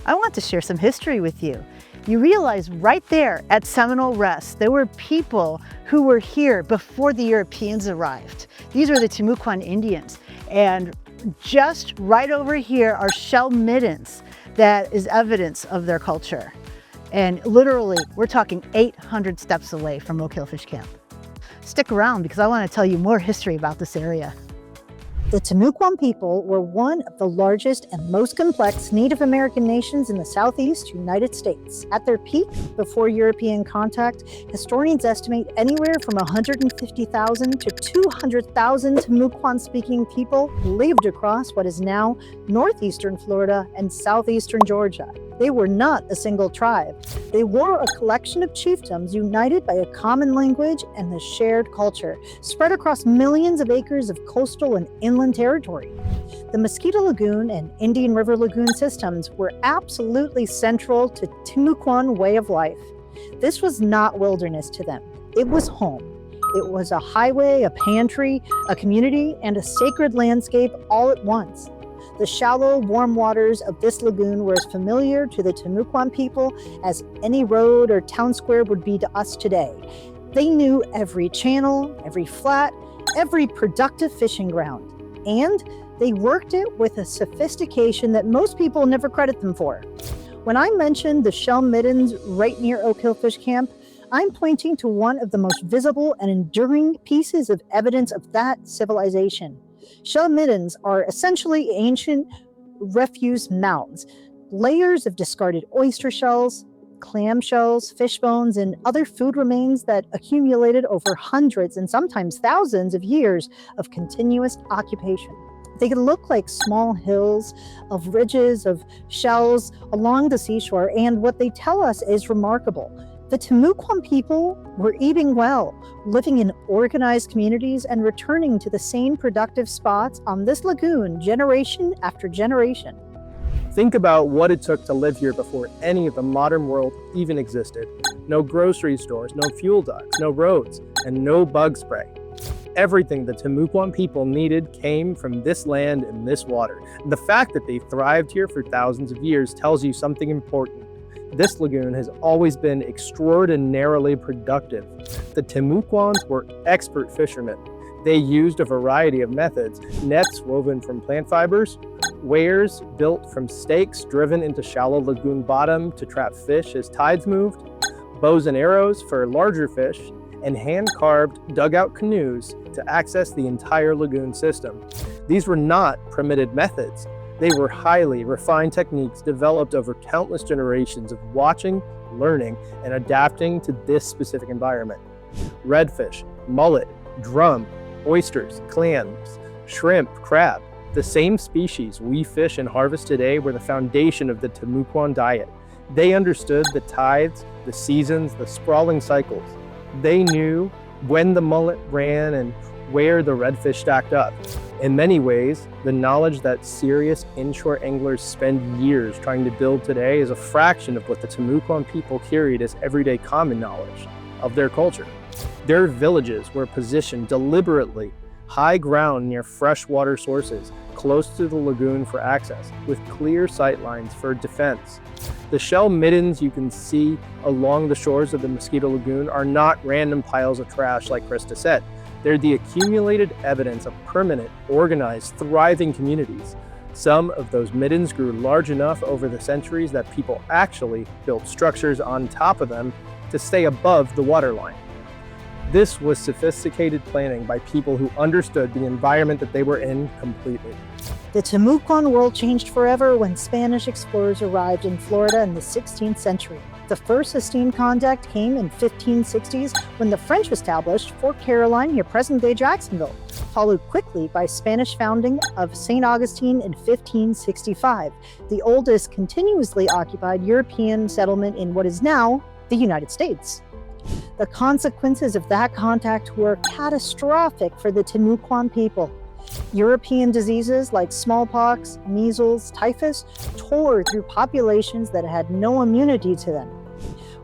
I want to share some history with you. You realize right there at Seminole Rest, there were people who were here before the Europeans arrived. These were the Timucuan Indians. And just right over here are shell middens that is evidence of their culture. And literally, we're talking 800 steps away from Oak Hill Fish Camp. Stick around because I want to tell you more history about this area. The Timucuan people were one of the largest and most complex Native American nations in the Southeast United States. At their peak, before European contact, historians estimate anywhere from 150,000 to 200,000 Timucuan-speaking people lived across what is now northeastern Florida and southeastern Georgia. They were not a single tribe. They were a collection of chiefdoms united by a common language and a shared culture, spread across millions of acres of coastal and inland territory. The Mosquito Lagoon and Indian River Lagoon systems were absolutely central to Timucuan way of life. This was not wilderness to them. It was home. It was a highway, a pantry, a community, and a sacred landscape all at once. The shallow, warm waters of this lagoon were as familiar to the Timucuan people as any road or town square would be to us today. They knew every channel, every flat, every productive fishing ground, and they worked it with a sophistication that most people never credit them for. When I mentioned the shell middens right near Oak Hill Fish Camp, I'm pointing to one of the most visible and enduring pieces of evidence of that civilization. Shell middens are essentially ancient refuse mounds, layers of discarded oyster shells, clam shells, fish bones, and other food remains that accumulated over hundreds and sometimes thousands of years of continuous occupation. They can look like small hills of ridges of shells along the seashore, and what they tell us is remarkable. The Timucuan people were eating well, living in organized communities and returning to the same productive spots on this lagoon generation after generation. Think about what it took to live here before any of the modern world even existed. No grocery stores, no fuel ducts, no roads, and no bug spray. Everything the Timucuan people needed came from this land and this water. The fact that they thrived here for thousands of years tells you something important. This lagoon has always been extraordinarily productive. The Timucuans were expert fishermen. They used a variety of methods: nets woven from plant fibers, weirs built from stakes driven into shallow lagoon bottom to trap fish as tides moved, bows and arrows for larger fish, and hand-carved dugout canoes to access the entire lagoon system. These were not primitive methods. They were highly refined techniques developed over countless generations of watching, learning, and adapting to this specific environment. Redfish, mullet, drum, oysters, clams, shrimp, crab, the same species we fish and harvest today were the foundation of the Timucuan diet. They understood the tides, the seasons, the sprawling cycles. They knew when the mullet ran and where the redfish stacked up. In many ways, the knowledge that serious inshore anglers spend years trying to build today is a fraction of what the Timucuan people carried as everyday common knowledge of their culture. Their villages were positioned deliberately high ground near freshwater sources, close to the lagoon for access, with clear sight lines for defense. The shell middens you can see along the shores of the Mosquito Lagoon are not random piles of trash like Christa said. They're the accumulated evidence of permanent, organized, thriving communities. Some of those middens grew large enough over the centuries that people actually built structures on top of them to stay above the waterline. This was sophisticated planning by people who understood the environment that they were in completely. The Timucuan world changed forever when Spanish explorers arrived in Florida in the 16th century. The first sustained contact came in 1560s when the French established Fort Caroline near present-day Jacksonville, followed quickly by Spanish founding of St. Augustine in 1565, the oldest continuously occupied European settlement in what is now the United States. The consequences of that contact were catastrophic for the Timucuan people. European diseases like smallpox, measles, typhus tore through populations that had no immunity to them.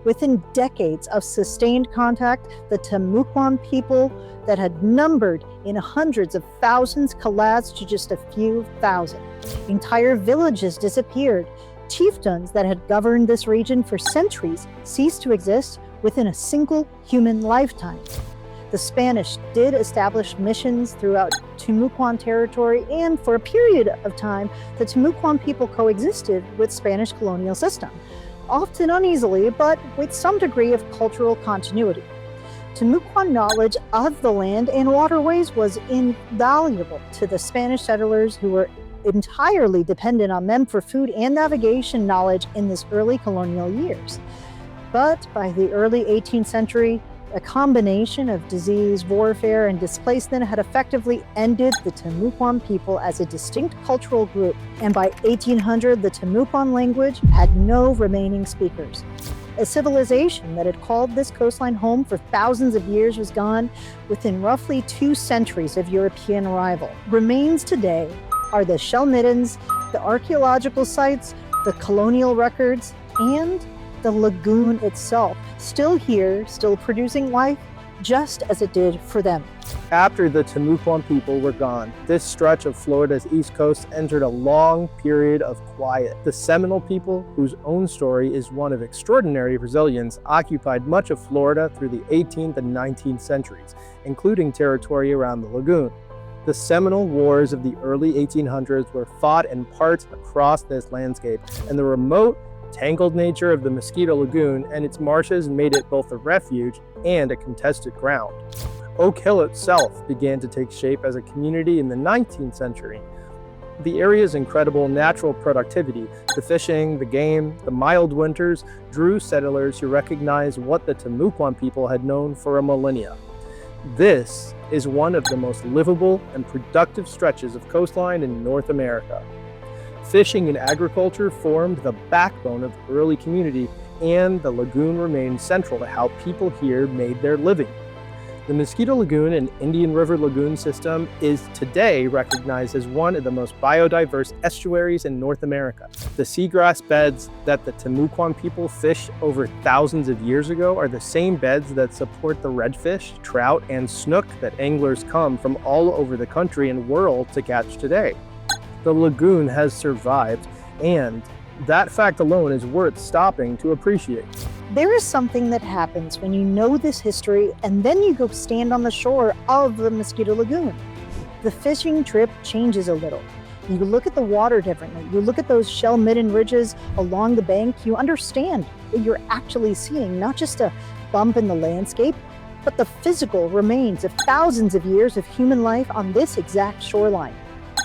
Within decades of sustained contact, the Timucuan people that had numbered in hundreds of thousands collapsed to just a few thousand. Entire villages disappeared. Chiefdoms that had governed this region for centuries ceased to exist within a single human lifetime. The Spanish did establish missions throughout Timucuan territory, and for a period of time, the Timucuan people coexisted with Spanish colonial system, often uneasily, but with some degree of cultural continuity. Timucuan knowledge of the land and waterways was invaluable to the Spanish settlers who were entirely dependent on them for food and navigation knowledge in this early colonial years. But by the early 18th century, a combination of disease, warfare, and displacement had effectively ended the Timucuan people as a distinct cultural group, and by 1800, the Timucuan language had no remaining speakers. A civilization that had called this coastline home for thousands of years was gone within roughly 2 centuries of European arrival. Remains today are the shell middens, the archaeological sites, the colonial records, and the lagoon itself, still here, still producing life, just as it did for them. After the Timucuan people were gone, this stretch of Florida's east coast entered a long period of quiet. The Seminole people, whose own story is one of extraordinary resilience, occupied much of Florida through the 18th and 19th centuries, including territory around the lagoon. The Seminole Wars of the early 1800s were fought in parts across this landscape, and the remote, tangled nature of the Mosquito Lagoon and its marshes made it both a refuge and a contested ground. Oak Hill itself began to take shape as a community in the 19th century. The area's incredible natural productivity, the fishing, the game, the mild winters, drew settlers who recognized what the Timucuan people had known for a millennia. This is one of the most livable and productive stretches of coastline in North America. Fishing and agriculture formed the backbone of the early community, and the lagoon remained central to how people here made their living. The Mosquito Lagoon and Indian River Lagoon system is today recognized as one of the most biodiverse estuaries in North America. The seagrass beds that the Timucuan people fished over thousands of years ago are the same beds that support the redfish, trout, and snook that anglers come from all over the country and world to catch today. The lagoon has survived, and that fact alone is worth stopping to appreciate. There is something that happens when you know this history and then you go stand on the shore of the Mosquito Lagoon. The fishing trip changes a little. You look at the water differently. You look at those shell midden ridges along the bank. You understand what you're actually seeing, not just a bump in the landscape, but the physical remains of thousands of years of human life on this exact shoreline.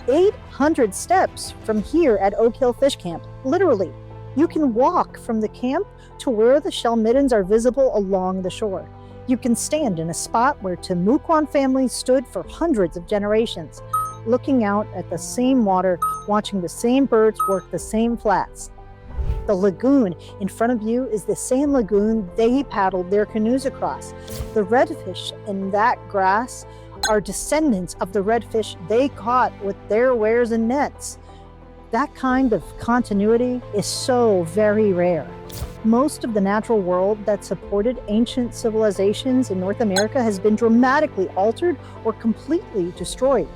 800 steps from here at Oak Hill Fish Camp, literally. You can walk from the camp to where the shell middens are visible along the shore. You can stand in a spot where Timucuan families stood for hundreds of generations, looking out at the same water, watching the same birds work the same flats. The lagoon in front of you is the same lagoon they paddled their canoes across. The redfish in that grass are descendants of the redfish they caught with their wares and nets. That kind of continuity is so very rare. Most of the natural world that supported ancient civilizations in North America has been dramatically altered or completely destroyed.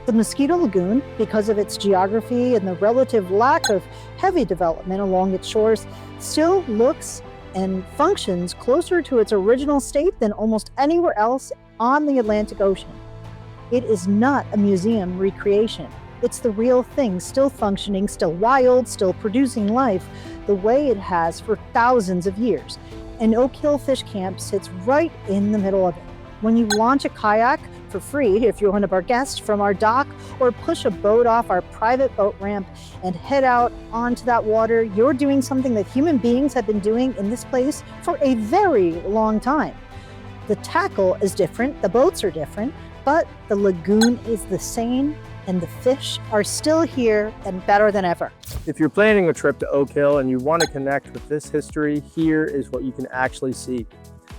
The Mosquito Lagoon, because of its geography and the relative lack of heavy development along its shores, still looks and functions closer to its original state than almost anywhere else on the Atlantic Ocean. It is not a museum recreation. It's the real thing, still functioning, still wild, still producing life the way it has for thousands of years. And Oak Hill Fish Camp sits right in the middle of it. When you launch a kayak for free, if you're one of our guests, from our dock, or push a boat off our private boat ramp and head out onto that water, you're doing something that human beings have been doing in this place for a very long time. The tackle is different, the boats are different, but the lagoon is the same, and the fish are still here and better than ever. If you're planning a trip to Oak Hill and you want to connect with this history, here is what you can actually see.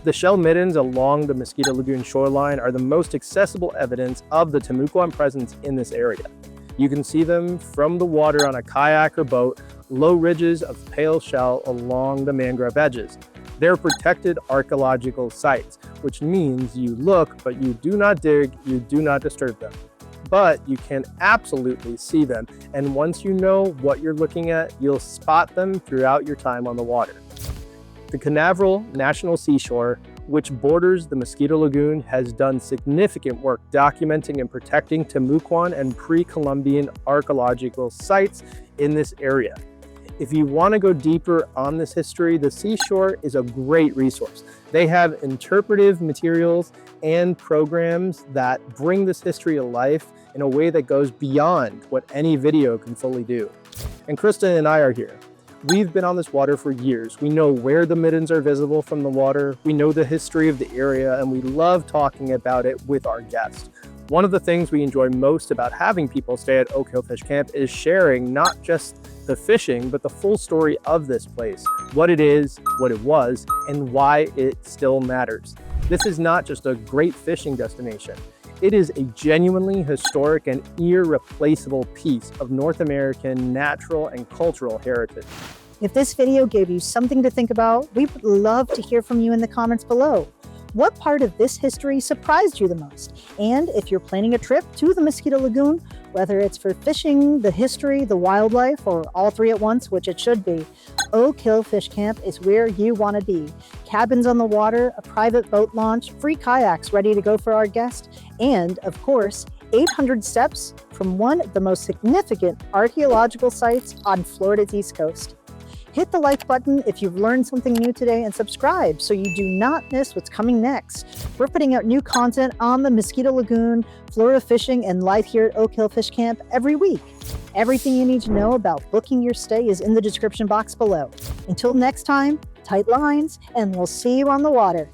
The shell middens along the Mosquito Lagoon shoreline are the most accessible evidence of the Timucuan presence in this area. You can see them from the water on a kayak or boat, low ridges of pale shell along the mangrove edges. They're protected archaeological sites, which means you look, but you do not dig, you do not disturb them. but you can absolutely see them. And once you know what you're looking at, you'll spot them throughout your time on the water. The Canaveral National Seashore, which borders the Mosquito Lagoon, has done significant work documenting and protecting Timucuan and pre-Columbian archaeological sites in this area. If you want to go deeper on this history, the seashore is a great resource. They have interpretive materials and programs that bring this history to life in a way that goes beyond what any video can fully do. And Krista and I are here. We've been on this water for years. We know where the Middens are visible from the water. We know the history of the area, and we love talking about it with our guests. One of the things we enjoy most about having people stay at Oak Hill Fish Camp is sharing not just the fishing, but the full story of this place, what it is, what it was, and why it still matters. This is not just a great fishing destination. It is a genuinely historic and irreplaceable piece of North American natural and cultural heritage. If this video gave you something to think about, we would love to hear from you in the comments below. What part of this history surprised you the most? And if you're planning a trip to the Mosquito Lagoon, whether it's for fishing, the history, the wildlife, or all three at once, which it should be, Oak Hill Fish Camp is where you want to be. Cabins on the water, a private boat launch, free kayaks ready to go for our guest, and of course, 800 steps from one of the most significant archaeological sites on Florida's East Coast. Hit the like button if you've learned something new today, and subscribe so you do not miss what's coming next. We're putting out new content on the Mosquito Lagoon, Florida fishing, and life here at Oak Hill Fish Camp every week. Everything you need to know about booking your stay is in the description box below. Until next time, tight lines, and we'll see you on the water.